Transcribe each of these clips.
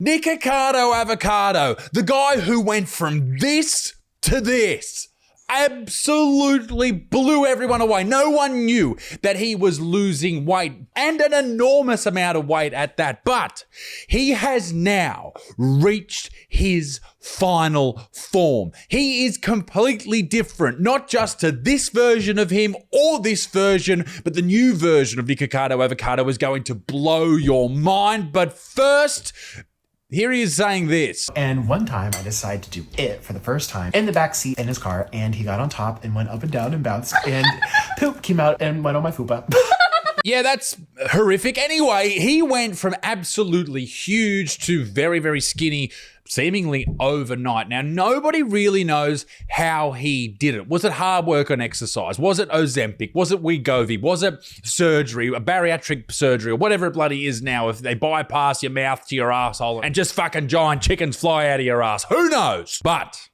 Nikocado Avocado, the guy who went from this to this, absolutely blew everyone away. No one knew that he was losing weight, and an enormous amount of weight at that. But he has now reached his final form. He is completely different, not just to this version of him or this version, but the new version of Nikocado Avocado is going to blow your mind. But first, here he is saying this. And one time I decided to do it for the first time in the back seat in his car, and he got on top and went up and down and bounced, and poop came out and went on my fupa. Yeah, that's horrific. Anyway, he went from absolutely huge to very, very skinny, seemingly overnight. Now, nobody really knows how he did it. Was it hard work on exercise? Was it Ozempic? Was it Wegovy? Was it surgery, a bariatric surgery, or whatever it bloody is now, if they bypass your mouth to your asshole and just fucking giant chickens fly out of your ass? Who knows? But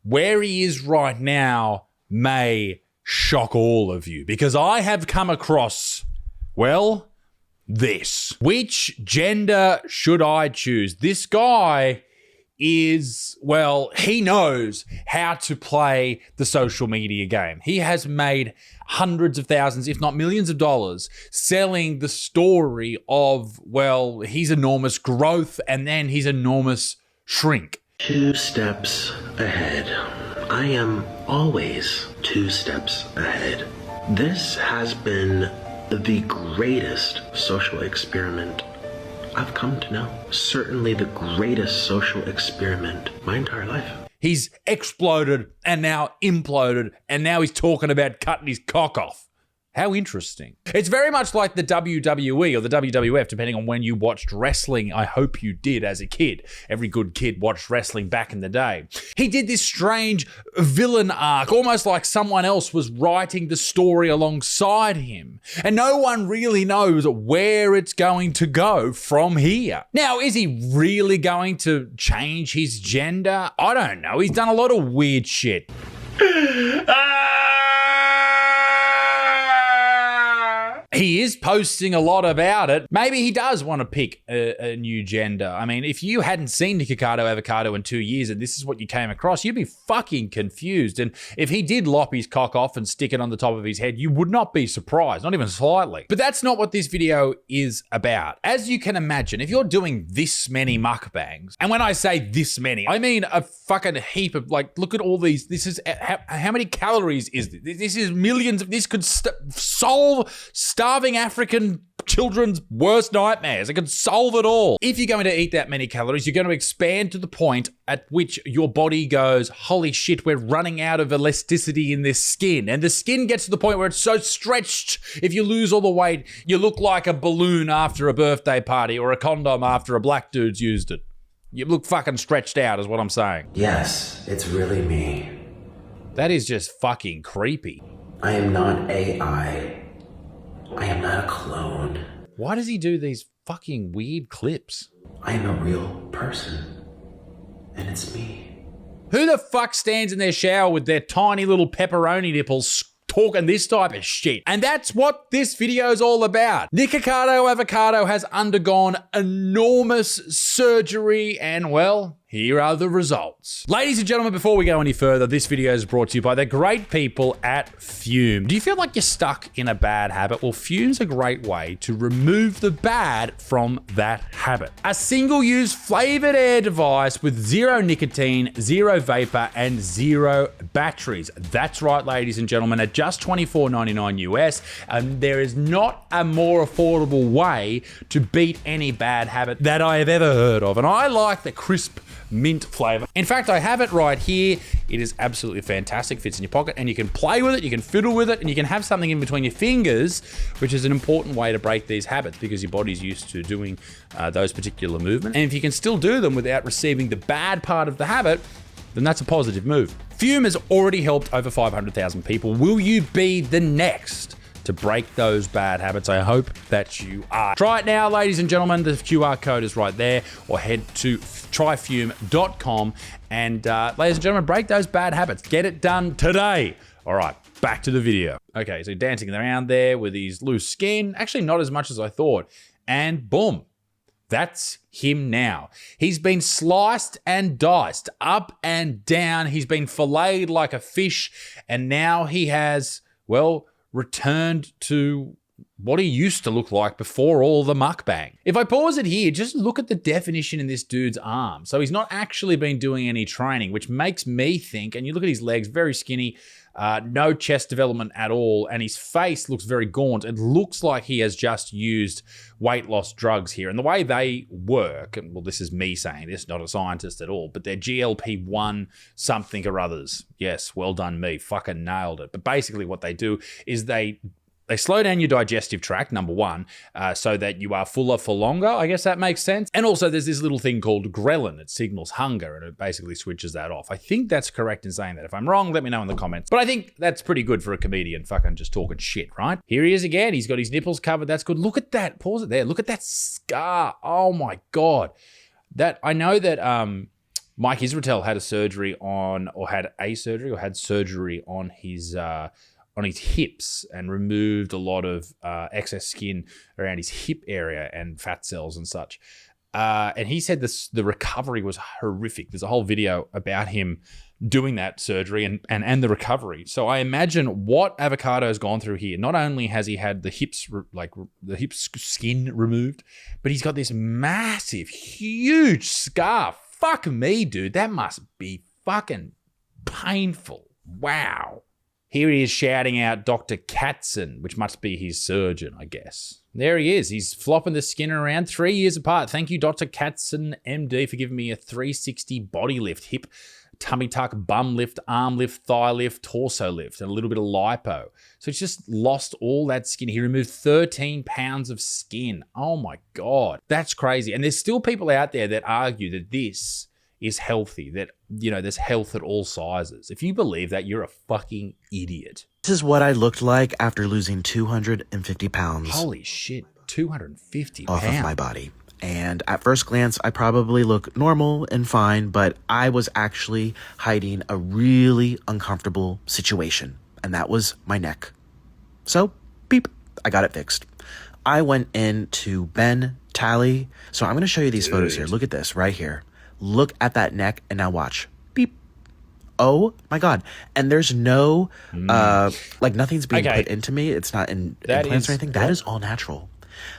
where he is right now may shock all of you, because I have come across, well, this. Which gender should I choose? This guy is, well, he knows how to play the social media game. He has made hundreds of thousands, if not millions of dollars, selling the story of, well, his enormous growth and then his enormous shrink. 2 steps ahead. I am always 2 steps ahead. This has been the greatest social experiment I've come to know. Certainly the greatest social experiment my entire life. He's exploded and now imploded, and now he's talking about cutting his cock off. How interesting. It's very much like the WWE or the WWF, depending on when you watched wrestling. I hope you did as a kid. Every good kid watched wrestling back in the day. He did this strange villain arc, almost like someone else was writing the story alongside him. And no one really knows where it's going to go from here. Now, is he really going to change his gender? I don't know. He's done a lot of weird shit. He is posting a lot about it. Maybe he does want to pick a new gender. I mean, if you hadn't seen Nikocado Avocado in 2 years and this is what you came across, you'd be fucking confused. And if he did lop his cock off and stick it on the top of his head, you would not be surprised, not even slightly. But that's not what this video is about. As you can imagine, if you're doing this many mukbangs, and when I say this many, I mean a fucking heap of, like, look at all these. This is, how many calories is this? This is millions of, this could solve starving African children's worst nightmares. It can solve it all. If you're going to eat that many calories, you're going to expand to the point at which your body goes, holy shit, we're running out of elasticity in this skin. And the skin gets to the point where it's so stretched, if you lose all the weight, you look like a balloon after a birthday party or a condom after a black dude's used it. You look fucking stretched out is what I'm saying. Yes, it's really me. That is just fucking creepy. I am not AI. I am not a clone. Why does he do these fucking weird clips? I am a real person. And it's me. Who the fuck stands in their shower with their tiny little pepperoni nipples talking this type of shit? And that's what this video is all about. Nikocado Avocado has undergone enormous surgery and, well, here are the results. Ladies and gentlemen, before we go any further, this video is brought to you by the great people at Fume. Do you feel like you're stuck in a bad habit? Well, Fume's a great way to remove the bad from that habit. A single-use flavored air device with 0 nicotine, 0 vapor, and 0 batteries. That's right, ladies and gentlemen, at just $24.99 US, and there is not a more affordable way to beat any bad habit that I have ever heard of. And I like the crisp mint flavor. In fact, I have it right here. It is absolutely fantastic. Fits in your pocket and you can play with it, you can fiddle with it, and you can have something in between your fingers, which is an important way to break these habits because your body's used to doing those particular movements. And if you can still do them without receiving the bad part of the habit, then that's a positive move. Fume has already helped over 500,000 people. Will you be the next to break those bad habits? I hope that you are. Try it now, ladies and gentlemen. The QR code is right there, or head to tryfume.com and ladies and gentlemen, break those bad habits. Get it done today. All right, back to the video. Okay, so dancing around there with his loose skin. Actually, not as much as I thought. And boom, That's him now. He's been sliced and diced, up and down. He's been filleted like a fish, and now he has, well, returned to what he used to look like before all the mukbang. If I pause it here, just look at the definition in this dude's arm. So he's not actually been doing any training, which makes me think, and you look at his legs, very skinny, no chest development at all, and his face looks very gaunt. It looks like he has just used weight loss drugs here. And the way they work, and well, this is me saying this, not a scientist at all, but they're GLP-1 something or others. Yes, well done me, fucking nailed it. But basically what they do is they slow down your digestive tract, number one, so that you are fuller for longer. I guess that makes sense. And also there's this little thing called ghrelin. It signals hunger and it basically switches that off. I think that's correct in saying that. If I'm wrong, let me know in the comments. But I think that's pretty good for a comedian fucking just talking shit, right? Here he is again. He's got his nipples covered. That's good. Look at that. Pause it there. Look at that scar. Oh my God. I know that Mike Israetel had surgery on his hips and removed a lot of excess skin around his hip area and fat cells and such. And he said the recovery was horrific. There's a whole video about him doing that surgery and the recovery. So I imagine what Avocado's gone through here. Not only has he had the hips skin removed, but he's got this massive, huge scar. Fuck me, dude. That must be fucking painful. Wow. Here he is shouting out Dr. Katzen, which must be his surgeon, I guess. There he is. He's flopping the skin around 3 years apart. Thank you, Dr. Katzen, MD, for giving me a 360 body lift, hip, tummy tuck, bum lift, arm lift, thigh lift, torso lift, and a little bit of lipo. So he's just lost all that skin. He removed 13 pounds of skin. Oh my God. That's crazy. And there's still people out there that argue that this is healthy, that, you know, there's health at all sizes. If you believe that, you're a fucking idiot. This is what I looked like after losing 250 pounds. Holy shit, 250 off pounds. Of my body. And at first glance, I probably look normal and fine, but I was actually hiding a really uncomfortable situation, and that was my neck. So, beep, I got it fixed. I went into Ben Tally. So I'm going to show you these photos here. Look at this right here. Look at that neck and now watch. Beep. Oh my God. And there's no, nothing's being put into me. It's not in implants or anything. That is all natural.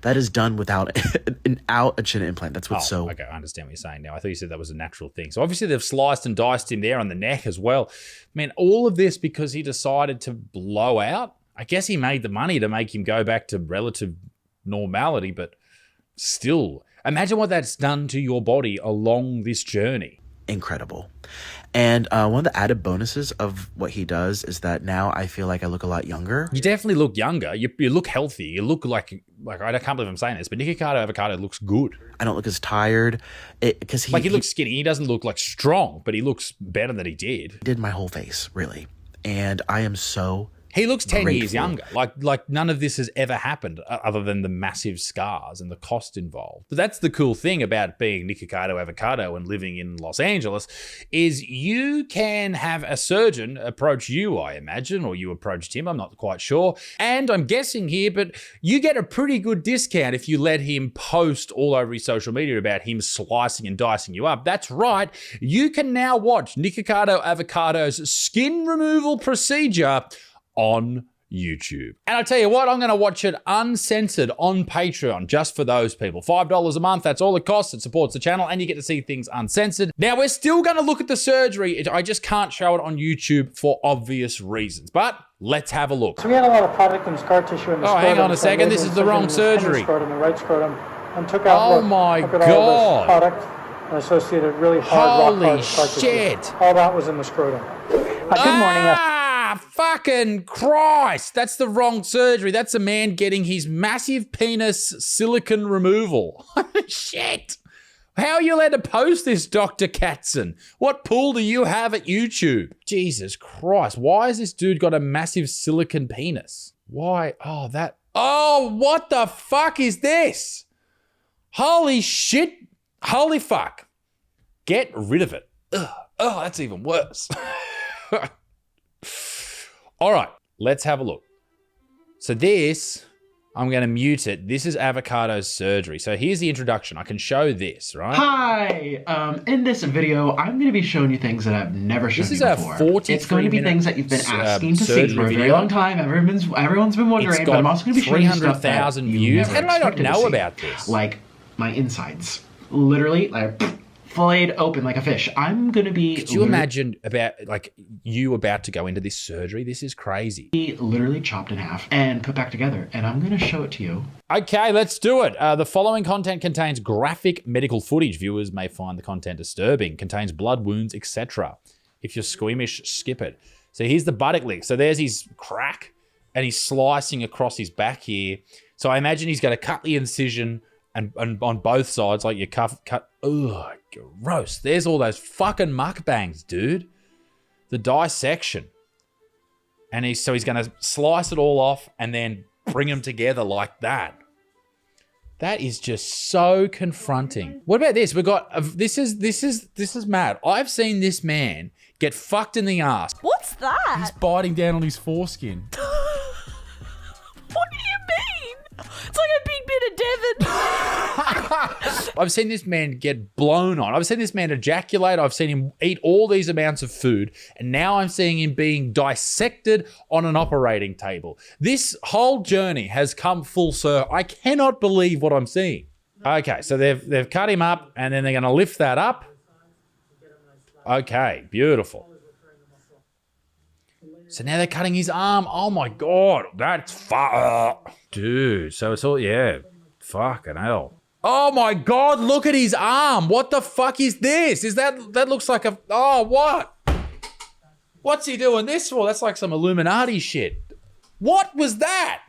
That is done without a chin implant. That's what's so. Okay, I understand what you're saying now. I thought you said that was a natural thing. So obviously they've sliced and diced him there on the neck as well. Man, all of this because he decided to blow out. I guess he made the money to make him go back to relative normality, but still. Imagine what that's done to your body along this journey. Incredible. And one of the added bonuses of what he does is that now I feel like I look a lot younger. You definitely look younger. You look healthy. You look like I can't believe I'm saying this, but Nikocado Avocado looks good. I don't look as tired because he looks skinny. He doesn't look like strong, but he looks better than he did. Did my whole face, really. And I am so He looks 10 grateful. years younger. Like none of this has ever happened other than the massive scars and the cost involved. But that's the cool thing about being Nikocado Avocado and living in Los Angeles is you can have a surgeon approach you, I imagine, or you approached him. I'm not quite sure. And I'm guessing here, but you get a pretty good discount if you let him post all over his social media about him slicing and dicing you up. That's right. You can now watch Nikocado Avocado's skin removal procedure on YouTube. And I tell you what, I'm going to watch it uncensored on Patreon just for those people. $5 a month, that's all it costs. It supports the channel and you get to see things uncensored. Now, we're still going to look at the surgery. I just can't show it on YouTube for obvious reasons, but let's have a look. So we had a lot of product and scar tissue in the scrotum. Hang on a second. This is the wrong surgery. The right scrotum, and took out Oh my all this God. product and associated really hard, Holy rock hard scar shit. tissue. All that was in the scrotum. Good morning. Fucking Christ. That's the wrong surgery. That's a man getting his massive penis silicone removal. Shit. How are you allowed to post this, Dr. Katzen? What pull do you have at YouTube? Jesus Christ. Why has this dude got a massive silicone penis? Why? Oh, what the fuck is this? Holy shit. Holy fuck. Get rid of it. Ugh. Oh, that's even worse. All right, let's have a look. So this I'm going to mute it. This is Avocado's surgery. So here's the introduction. I can show this, right? Hi! In this video, I'm going to be showing you things that I've never shown you before. It's going to be things that you've been asking to see for a very long time. Everyone's been wondering, but I'm also going to be showing you stuff that you never How did I not expected to know see. about this? Like my insides. Literally, like filleted open like a fish. I'm going to be... Could you imagine you about to go into this surgery? This is crazy. Literally chopped in half and put back together, and I'm going to show it to you. Okay, let's do it. The following content contains graphic medical footage. Viewers may find the content disturbing, contains blood wounds, etc. If you're squeamish, skip it. So here's the buttock lick. So there's his crack, and he's slicing across his back here. So I imagine he's going to cut the incision and on both sides, like you cut. Ugh, gross. There's all those fucking mukbangs, dude. The dissection. And he's going to slice it all off and then bring them together like that. That is just so confronting. What about this? We got this is mad. I've seen this man get fucked in the ass. What's that? He's biting down on his foreskin. What do you mean? It's like a big bit of Devon. I've seen this man get blown on. I've seen this man ejaculate. I've seen him eat all these amounts of food. And now I'm seeing him being dissected on an operating table. This whole journey has come full circle. I cannot believe what I'm seeing. Okay, so they've cut him up and then they're going to lift that up. Okay, beautiful. So now they're cutting his arm. Oh my God, that's dude. So it's all, yeah, fucking hell. Oh my God, look at his arm. What the fuck is this? That looks like a, oh, what? What's he doing this for? That's like some Illuminati shit. What was that?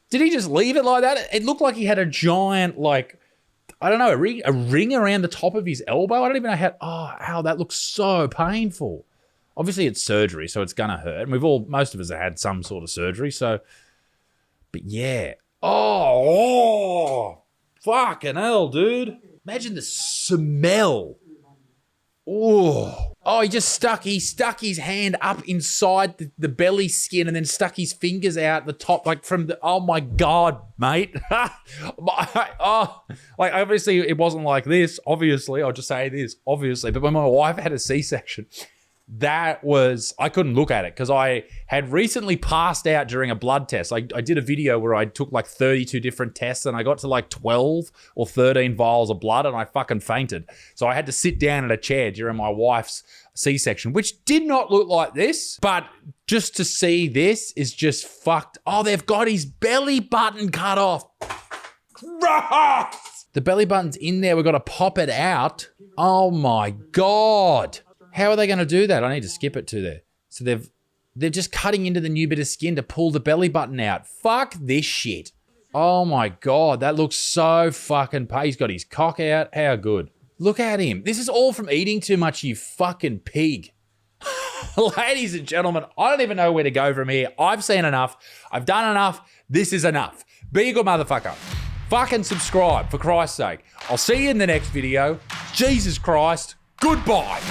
Did he just leave it like that? It looked like he had a giant, like, I don't know, a ring around the top of his elbow. I don't even know how, oh, ow, that looks so painful. Obviously it's surgery, so it's gonna hurt. And most of us have had some sort of surgery, so, but yeah. Oh, fucking hell, dude. Imagine the smell. Oh, he just stuck his hand up inside the belly skin and then stuck his fingers out the top, like from the, oh my God, mate. Like obviously it wasn't like this, obviously, I'll just say this, obviously, but when my wife had a C-section, I couldn't look at it because I had recently passed out during a blood test. I did a video where I took like 32 different tests and I got to like 12 or 13 vials of blood and I fucking fainted. So I had to sit down in a chair during my wife's C-section, which did not look like this, but just to see this is just fucked. Oh, they've got his belly button cut off. The belly button's in there. We've got to pop it out. Oh my God. How are they going to do that? I need to skip it to there. So they're just cutting into the new bit of skin to pull the belly button out. Fuck this shit. Oh my God, that looks so fucking He's got his cock out. How good. Look at him. This is all from eating too much, you fucking pig. Ladies and gentlemen, I don't even know where to go from here. I've seen enough. I've done enough. This is enough. Be a good motherfucker. Fucking subscribe, for Christ's sake. I'll see you in the next video. Jesus Christ. Goodbye.